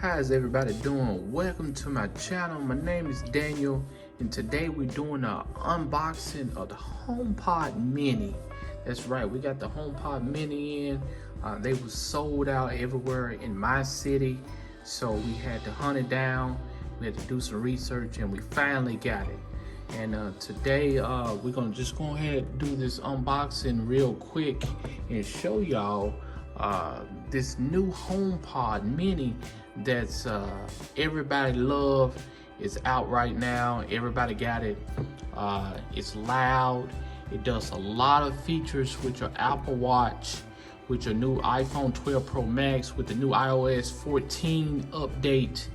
How's everybody doing? Welcome to my channel. My name is Daniel, and today we're doing an unboxing of the HomePod Mini. That's right, we got the HomePod Mini in. They were sold out everywhere in my city, so we had to hunt it down. We had to do some research, and we finally got it. And today we're gonna just go ahead and do this unboxing real quick and show y'all this new HomePod Mini that's everybody love. Is out right now. Everybody got it. It's loud. It does a lot of features with your Apple Watch, with your new iPhone 12 Pro Max, with the new iOS 14 update.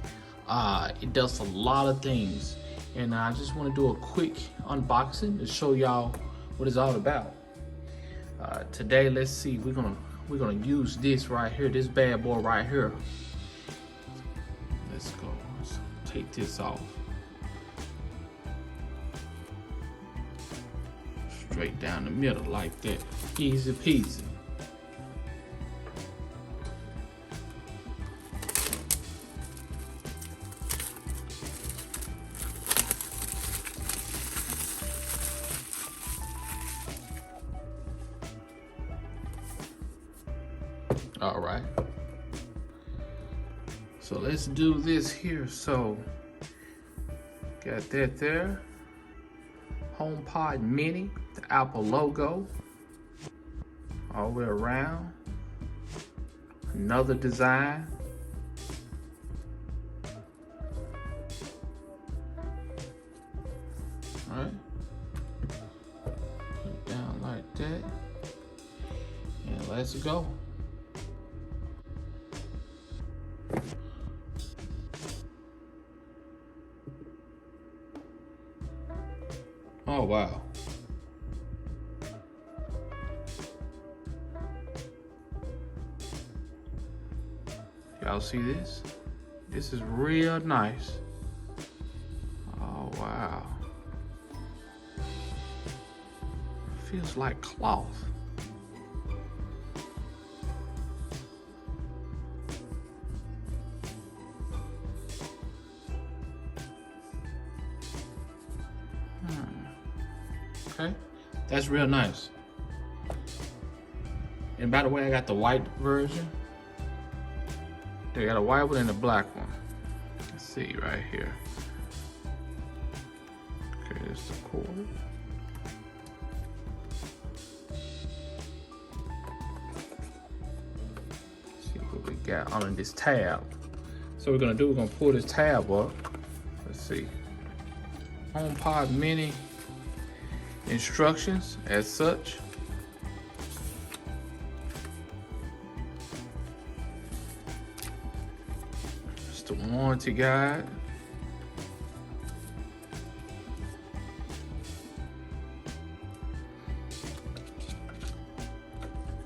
It does a lot of things, and I just want to do a quick unboxing to show y'all what it's all about. Today, let's see. We're gonna use this right here, this bad boy right here. Let's go. Let's take this off. Straight down the middle like that. Easy peasy. All right. So let's do this here. So got that there. HomePod Mini, the Apple logo all the way around. Another design. All right. Put it down like that. And let's go. Oh, wow. Y'all see this? This is real nice. Oh, wow. Feels like cloth. Okay, that's real nice. And by the way, I got the white version. They got a white one and a black one. Let's see right here. Okay, there's the cord. Let's see what we got under this tab. So we're gonna pull this tab up. Let's see. HomePod Mini. Instructions as such. It's the warranty guide.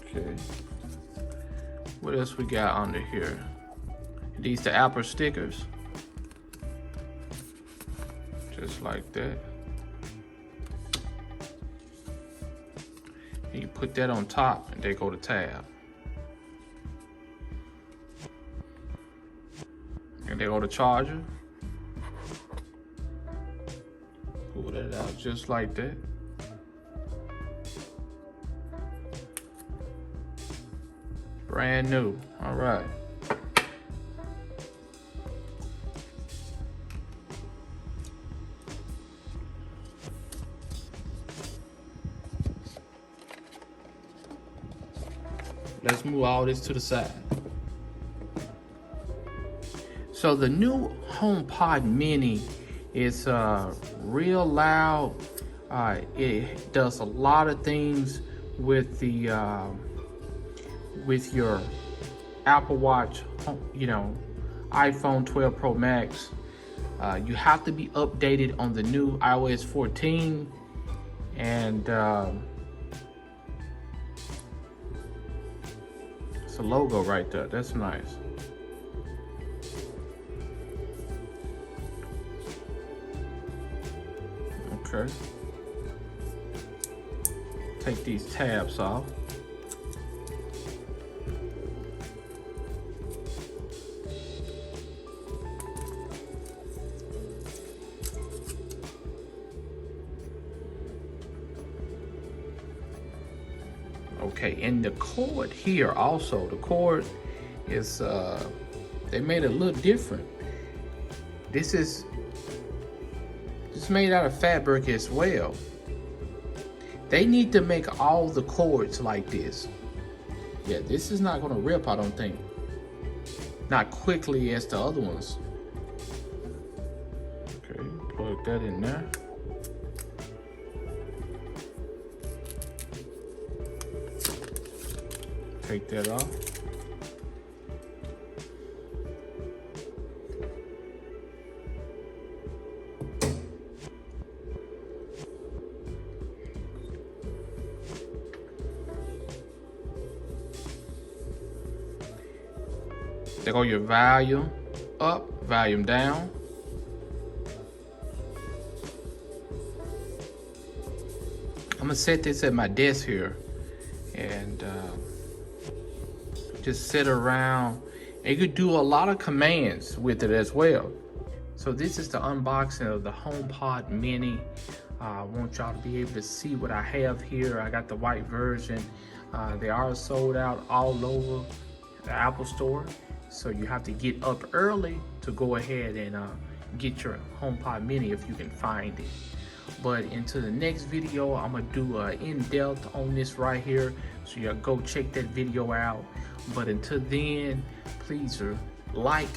Okay. What else we got under here? These the Apple stickers. Just like that. And you put that on top and they go to tab. And they go to charger. Pull that out just like that. Brand new. All right. Let's move all this to the side. So the new HomePod Mini is real loud. It does a lot of things with the with your Apple Watch, iPhone 12 Pro Max. You have to be updated on the new iOS 14, and the logo right there. That's nice. Okay. Take these tabs off. Okay, and the cord here also, the cord is, they made it look different. This is made out of fabric as well. They need to make all the cords like this. Yeah, this is not gonna rip, I don't think. Not quickly as the other ones. Okay, plug that in there. Take that off. There go your volume up, volume down. I'm gonna set this at my desk here and just sit around. And you could do a lot of commands with it as well. So this is the unboxing of the HomePod Mini. I want y'all to be able to see what I have here. I got the white version. They are sold out all over the Apple Store. So you have to get up early to go ahead and get your HomePod Mini if you can find it. But into the next video, I'm gonna do in-depth on this right here. So y'all go check that video out. But until then, please like,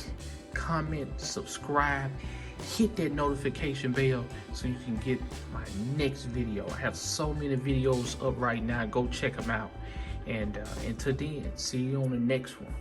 comment, subscribe, hit that notification bell so you can get my next video. I have so many videos up right now. Go check them out. And until then, see you on the next one.